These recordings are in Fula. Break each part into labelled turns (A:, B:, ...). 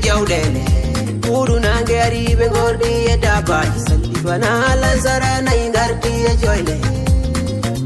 A: jawɗele ɓuuɗunange ariɓe gorɗi e dabaji sallifana lansara nayi gardi e joyle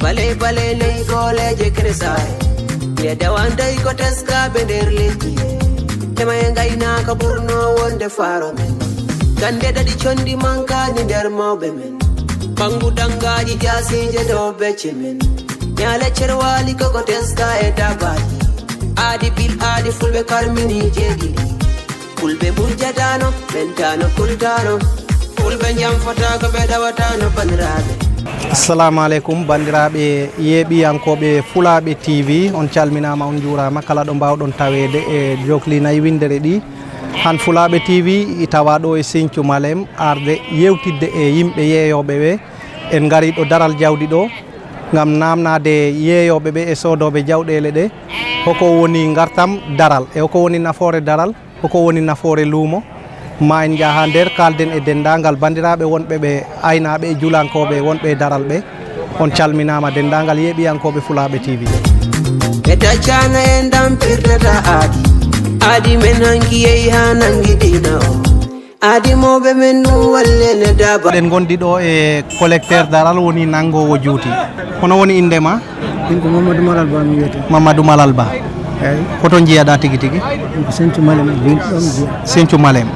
A: bale bale ley goleje kresare ye dawanday ko teskaɓe nder leddi ema e gaynaka ɓurno wonde faro men gande ɗaɗi condi mankani nder mawɓe men bangu dangaji jasije dow becce men nyale cerwali koko teska e dabaji aadi bil aadi fulɓe karmini jeeɗiɗi fulɓe ɓurjatano ɓentano kultano fulɓe jamfatako ɓe ɗawatano bandiraɓe.
B: Assalamu alaikum bandiraɓe yeeɓiyankoɓe Fulaɓe TV on calminama on juurama kala ɗo mbawɗon tawede e jokli nayi windere ɗi han Fulaɓe TV tawa ɗo e Sinthiou Malem arde yewtidde e yimɓe yeeyoɓe ɓe en gari ɗo daral jawdi ɗo gam namnade yeeyoɓe ɓe e sodoɓe jawɗele ɗe hoko woni gartam daral e hoko woni nafoore daral hoko woni nafoore luumo ma en jaaha nder kalden e dendagal bandiraɓe wonɓe ɓe aynaɓe e julankoɓe wonɓe e daral ɓe on calminama dendagal yeeɓiyankoɓe Fulaɓe TV.
A: ɓe taccana en dampirtata aadi men hanki yeehi ha nangi dina o aadi mawɓe men ɗum wallene daba
B: ɗen gondi ɗo e collecteur daral woni nangowo juuti hono woni indema?
C: ko Mamadou Malal Ba mi wiyete.
B: Mamadou Malal Ba.
C: eyyi
B: koto jiyaɗa tigui tigui?
C: ko Sinthiou Malem ɗon jiya.
B: Sinthiou Malem.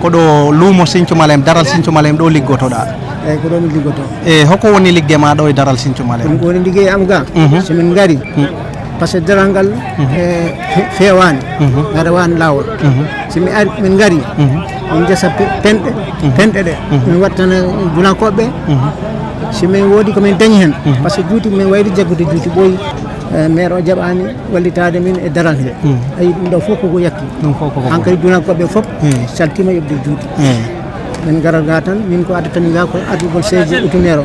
B: koɗo luumo Sinthiou Malem daral Sinthiou Malem ɗo liggotoɗa?
C: eyyi ko ɗo mi liggoto.
B: e hokko woni ligge ma ɗo e daral Sinthiou Malem?
C: ɗum ko woni ligguey am ga somin gari par ce que daral ngal fewani garawani lawol somi ari min gari min jessa penɗe ɗe min wattana julankoɓeɓe simin woodi komin dañi hen par ce que juuti min wayri jaggude juuti ɓooyi maire o jaɓani wallitade min e daral he ayi ɗum ɗo fof koko yakki hankkadi julankoɓe foof saltima yoɓde juuti min gara ga tan min ko addatami ga ko adugol seeje ujunere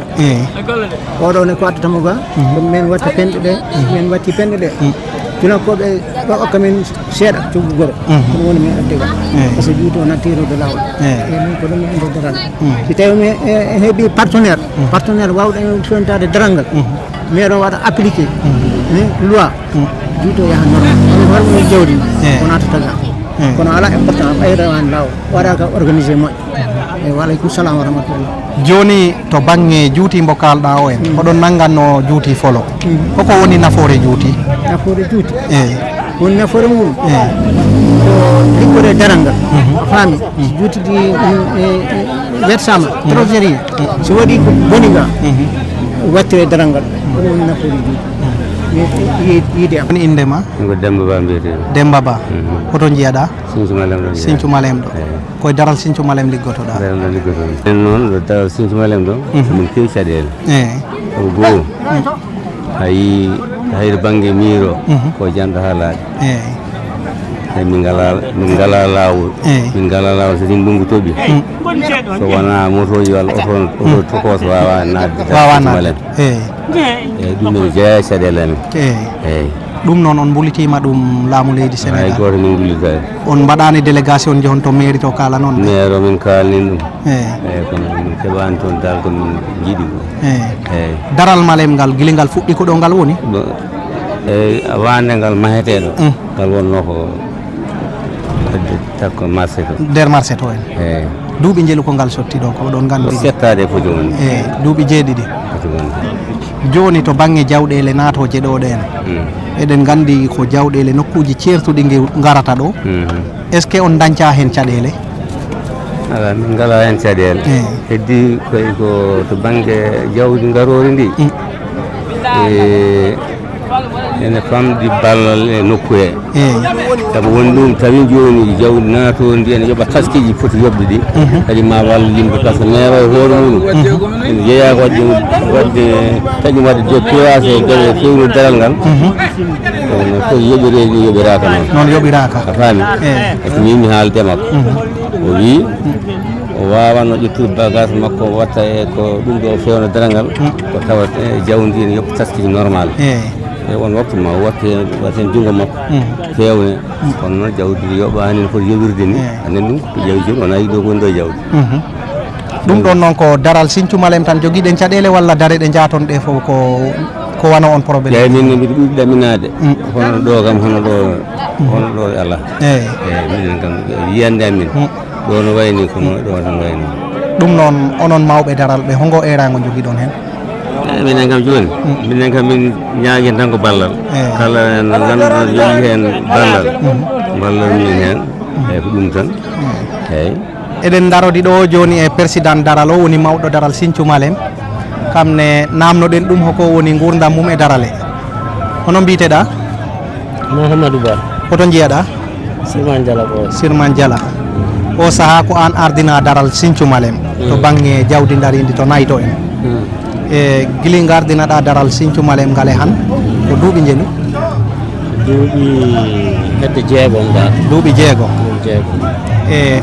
C: o oɗo ne ko addatamo ga ɗum min watta penɗe ɗe min watti penɗe ɗe julankoɓe ɗo okkamin seeɗa coggu goro ɗum woni min adde ga par ce que juuti o nattirude lawol min ko ɗum inde daral si tawi mi heeɓi partenaire wawɗo en fewntade daral ngal maire o waɗa appliqué loi juuti o yaha normal on warmi jawdi o natata ga kono ala important ɓayrewani lawol waɗaka organisé moƴƴo eyyi waleykum salam wa rahmatullah.
B: joni to banggue juuti mo kalɗa o en oɗon nanganno juuti folo hoko woni nafoore juuti?
C: nafoore juuti
B: eyyi
C: woni nafoore mum ko liggode daral ngal faami juuti ɗi wersama trésorier so waɗi ko boni ga wattire daral ngal ɗum woni nafoore juuti yiide am.
B: woni indema?
D: ko Demba Ba mbiyete.
B: Demba Ba koto jiyaɗa?
D: Sinthiou Malem ɗo.
B: Sinthiou Malem ɗo koye daral Sinthiou Malem liggotoɗa?
D: daral ɗo liggoto en noon ɗo daral Sinthiou Malem ɗo min kewi caɗele ko goho hayde banggue miiro ko janɗo ha laaɗi e min ngala lawol so tin ndungu tooɓi so wona motoji walla oto tokoso wawa nadde Sinthiou Malem eyyi ɗum min jeeya caɗele amen eyyi
B: ɗum noon on bulitima ɗum laamu leydi Sénégal?
D: hay goto min gullitani.
B: on mbaɗani délégation jehon to mairie to kala noon?
D: maire o min kalnin ɗum eyyi kono min keɓani toon dal ko min jiiɗi ko eyyi
B: daral Malem ngal guila ngal fuɗɗi ko ɗo ngal woni?
D: eyyi wande ngal maheteɗo ngal wonno ko takko marché to
B: nder marché to en
D: eyyi
B: duuɓi jeelu ko ngal sotti ɗo ko ɗon gandi
D: settade foti wonde
B: eyyi duuɓi jeeɗiɗi
D: foti wonde
B: joni to banggue jawɗele natoje ɗo ɗen eɗen gandi ko jawɗele nokkuji certuɗi garata ɗo est ce que on dañca hen caɗele?
D: ala min ngala hen caɗele heddi koye ko to banggue jawdi garori ndi ene famɗi ballal e nokku he saabu woni ɗum tawi joni jawdi natori ndi ene yooɓa taskiji foti yoɓde ɗi kadi ma wallu yimɓe par ce que maire o hoore muɗum ene jeeya ko wadde kañum wadde jo PAC gawe fewnu daral ngal no foti yoɓireji yoɓiraka
B: noon yoɓiraka
D: a faami par ce que mimi haalde makko o wi o wawano ƴettude bagage makko watta e ko ɗum ɗo fewno daral ngal ko tawat jawdi ne yoɓa taskiji normal e on waktu ma watten junngo makko fewne kono noon jawdi yoɓani no foti yoɓirde ni anen ɗum ko jawi joni wona yiɗo ko woni ɗo jawdi
B: ɗum ɗon noon ko daral Sinthiou Malem tan joguiɗen caɗele walla dareɗe jaton ɗe fof ko wana on probléme?
D: eyi min mbiɗa ɓiɗɗi ɗaminade hono ɗo kam hono ɗo on ɗo ala minen kam yiyande amin ɗo no wayni kono ɗo tan wayni
B: ɗum noon onon mawɓe daral ɓe hongo erago jogui ɗon hen
D: minen kam joni minen kam min ñaagui tan ko ballal kala no ganduɗa jogui hen ballal ballal min hen eyyi ko ɗum tan eyyi
B: eɗen darodi ɗo joni e président daral o woni mawɗo daral Sinthiou Malem kamne namnoɗen ɗum hoko woni gurdam mum e daral e hono mbiteɗa
E: Mouhamadou Ba
B: oto jiiyaɗa
E: Sirman Diala
B: Sirman Diala o saaha ko an ardina daral Sinthiou Malem to banggue jawdi daridi to nayto en e guili gardinaɗa daral Sinthiou Malem ngale han ko duuɓi jeeni
E: duuɓi hedde jeegom dal
B: duuɓi jeegom e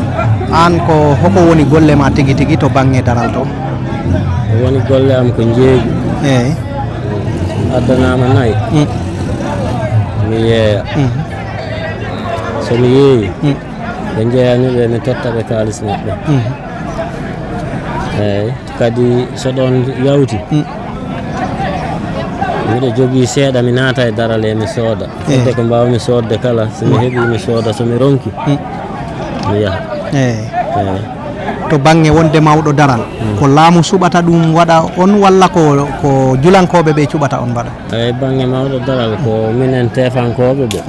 B: an ko hoko woni golle ma tigui tigui to banggue daral to
E: woni golle am ko jeegi
B: eyyi
E: addanama nayyi mi yeeya somi yeeyi ɓe jeeyaniɓe mi tottaɓe kalis maɓɓe eyyi kadi so ɗon yawti miɗo jogui seeɗa mi naata e daral e mi sooda fodde ko mbawmi sodde kala somi heeɓi mi sooda somi ronki mi yaha
B: eyyi to banggue wonde mawɗo daral ko laamu suɓata ɗum waɗa on walla ko julankoɓe ɓe cuɓata on mbaɗa
E: eyyi banggue mawɗo daral ko minen tefankoɓe ɓe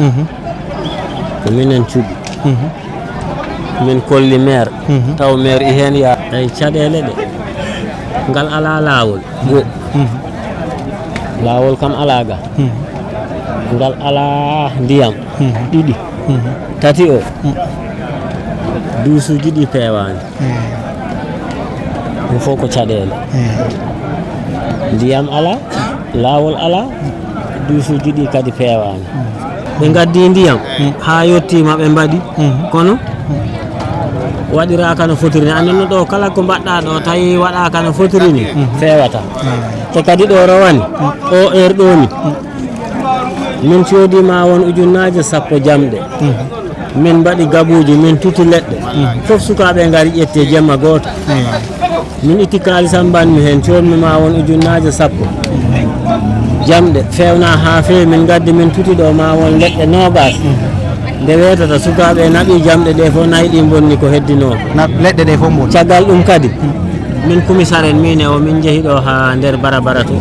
E: ko minen cuuɓi min kolli maire taw maire i hen ya ay caɗele ɗe ngal ala lawol go lawol kam ala ga ngal ala ndiyam ɗiɗi tati o duusuji ɗi pewani ɗum fof ko caɗele ndiyam ala lawol ala duusuji ɗi kadi pewani ɓe gaddi ndiyam ha yettima ɓe mbaɗi kono waɗiraka no fotiri ni anndeno ɗo kala ko mbaɗɗa ɗo tawi waɗaka no fotiri ni fewata te kadi ɗo rowani o heure ɗo ni min coodima won ujunnaje 10 jamɗe min mbaɗi gabuji min tuti leɗɗe fof sukaɓe gari ƴette jemma goto min itti kalisam mbanmi hen coodmima won ujunnaje 10 jamɗe fewna ha fewi min gaddi min tuti ɗo ma won leɗɗe nogas nde wetata sukaɓe naɓi jamɗe ɗe fof nayi ɗi bonni ko heddino
B: leɗɗe ɗe fof bonni
E: caggal ɗum kadi min commissariat min e o min jeehi ɗo ha nder barabara to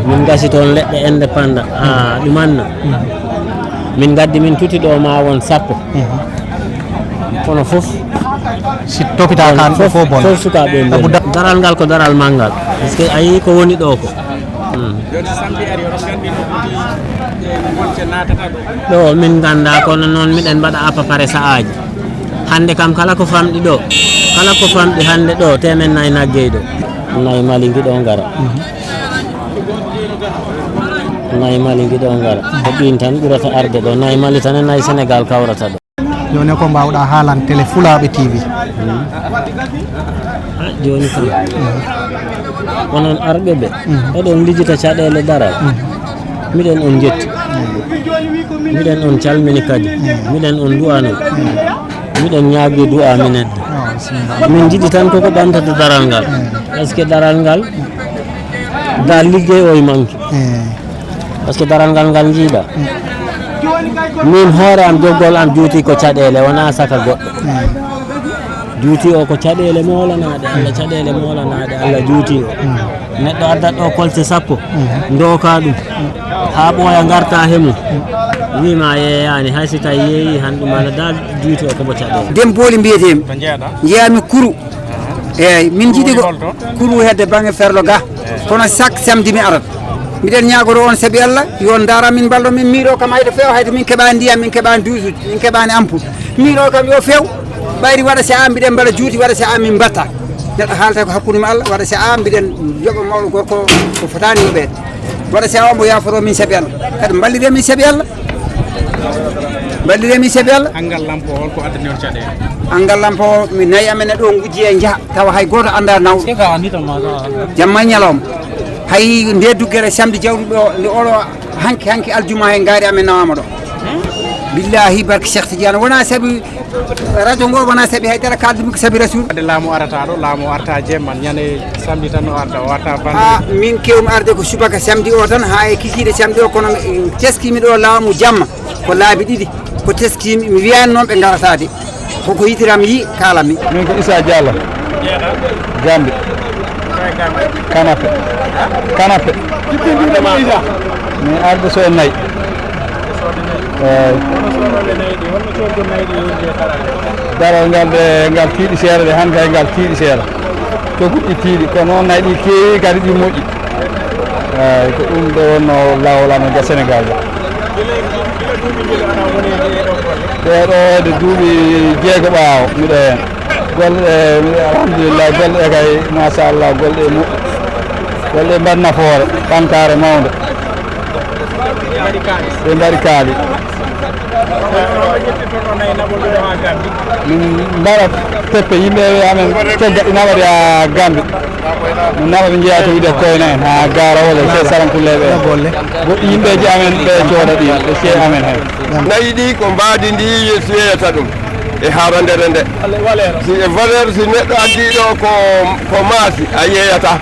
E: min gasi toon leɗɗe indépendant ha ɗumanna min gaddi min tuti ɗo ma won 10 kono fof
B: si topita kan fof bon
E: fof sukaɓe bonni daral ngal ko daral manggal par ce que ayi ko woni ɗo ko ɗo min ganda kono noon miɗen mbaɗa à peu près sa'aji hande kam kala ko famɗi ɗo kala ko famɗi hande ɗo temen nayyi nagguey ɗo nayyi malingi ɗo gara nayyi malingi ɗo gara ko ɓin tan ɓurata arde ɗo nayyi mali tan e nayyi Sénégal kawrata ɗo
B: joni ko mbawɗa haalan télé Fulaɓe TV
E: joni kam onon arɓe ɓe oɗon lijita caɗele daral miɗen on jetti miɗen on calmini kadi miɗen on du'ano miɗen ñaagui du'a minen min jiɗi tan koko ɓamtata daral ngal par ce que daral ngal dal liggey o e manque par ce que daral ngal ngal jiiɗa min hoore am joggol am juuti ko caɗele wona saka goɗɗo juuti o ko caɗele molanaɗe Allah caɗele molanaɗe Allah juuti o neɗɗo addat ɗo kolte 10 doka ɗum ha ɓooya garta hemum wima yeyani hay si tawi yeeyi han ɗum ala dal juuti o komo caɗele
C: Demboli mbiyetemi jeeyami Kourou eyyi min jiiɗi ko Kourou hedde banggue ferlo ga kono chaque samedi mi arat mbiɗen ñagoto on saabi Allah yo dara min ballo min miiɗo kam hayde few hayde min keeɓani ndiyam min keeɓani duusuji min keeɓani ampoule miiɗo kam yo few ɓayri waɗa si a mbiɗen mbaɗa juuti waɗa si a min batta neɗɗo haalata ko hakkude Allah waɗa si a mbiɗen joɓa mawɗo gorko ko fotani yoɓede waɗa si a omo yafoto min saabi Allah kadi ballire min saabi Allah ballire min saabi Allah
F: angal lampo holko addani on caɗele
C: angal lampo mi nayi amen ɗo gujji e jaaha tawa hay goto anda nawɗo jamma ñalawma hay nde duggere samedi jawɗuɓe o nde oɗo hanki aljuma he gaari amen nawama ɗo billahi barke Cheikh Tidiane wona saabi radio ngo wona saabi haydara kalde mum ko saabi rasul
F: ade laamu arata ɗo laamu arta jemman ñande samedi tan o arta o arta
C: bande min kewmi arde ko subaka samedi o tan ha e kikiɗe samedi o kono teskimi ɗo laamu jamma ko laabi ɗiɗi ko
G: teskimi mi wiyani noon ɓe garatade koko yitiram yi kalami
H: min ko Issa Diallo Gambi Kanape mi arde so e nayyi daral ngal tiiɗi seeɗa de han kay ngal tiiɗi seeɗa to kuƴƴi tiiɗi ko noon nayi ɗi keewi kadi ɗi moƴƴi eyyi ko ɗum ɗo wonno lawol amen ga Sénégal ɗeɗo de duuɓi 6 ɓaawo miɗo hen golle alhamdulillah golle kay machallah golle moƴƴi golle mbaɗ nafoore ɓantare mawde ɓe mbaɗi kaali min mbaɗa teppe yimɓe amen cogga ɗi naɓata ha Gambi min naɓa ɓe jeeya to wiide koyna en ha gara wole se sarankulleɓe goɗɗi yimɓeji amen ɓe cooda ɗi ɓe see amen hen
I: nayi ɗi ko mbadi ndi yeeyata ɗum e harandere nde si e valeur si neɗɗo addi ɗo ko maasi a yeeyata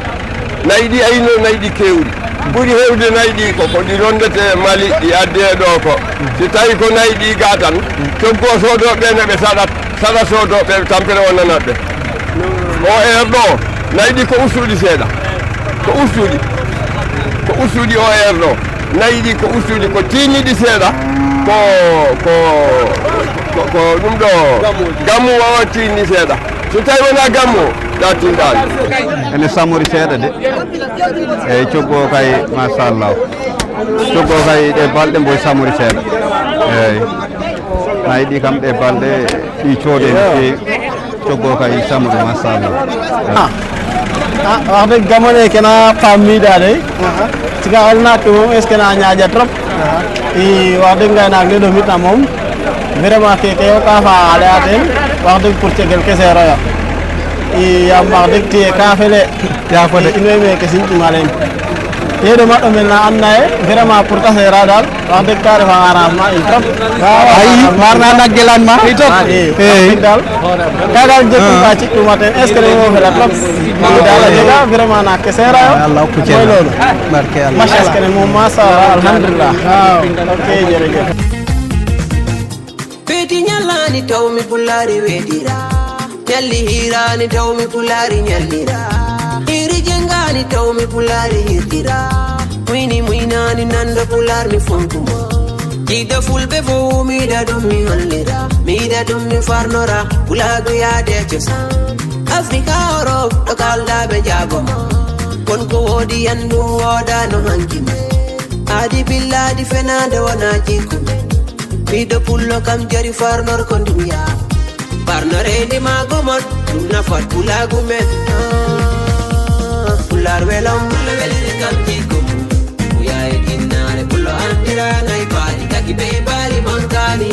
I: nayi ɗi ayino nayi ɗi kewɗi ɓuri hewde nayi ɗi ko ɗi rondete Mali ɗi addi e ɗo ko si tawi ko nayi ɗi ga tan coggo sodoɓe ne ɓe saɗa sodoɓe tampere wonnanaɓe o ɗo nayi ɗi ko ustuɗi seeɗa ko ustuɗi o ɗo nayi ɗi ko ustuɗi ko tiñiɗi seeɗa ko ɗum ɗo gammu wawa tinni seeɗa so tawi wona gammu da tindani
H: ene samori seeɗa de eyyi coggo kay machallah coggo kay ɗe balɗe mboy samori seeɗa eyyi nayi ɗi kam ɗe balɗe ɗi coode no feewi coggo kay samori machallah
C: wax dëgg gamone kena pammidade siga olnaak ke moom est ce que na ñaaƴa trop i wax dëgg ngaynaak ne ɗomitna moom vraiment keke yo ka faaxaɗe a teen wax dëgg pour cegel ke seeroyo i yaam wax dëgg tiye ka fele yafode in way meke siñ'uma leen ye ɗoma ɗomel na and naye vraiment pour te seera daal wax dëgg ka refa arrangement in trop
B: ay marna naggelan ma i tok
C: daal ka daal jegum ka ci'tuma teen est ce que remo fela trop i daal a jega vraiment naak ke seerayo moy loolu machas kene moom masala alhamdulillah ok jerejef
A: Peti nyallani tawmi pulari wedira Nyalli hirani tawmi pulari nyallira Hiri jengani tawmi pulari hirtira Muinani nanda pular mi funkuma Jida fulbe fo mida dummi hollira Mida dummi farnora Pulagu yade chosan Afrika Europe dokalda be jagoma Konko wodi yandu woda no hankime Adi billadi fenade wana jikume Mido pullo kam jari farnor konduya Farnor edi magomot Tuna fat pulagu met Pular welom Pular welere kam jikumu Uya edinare pullo andira Naipari taki bebali monkani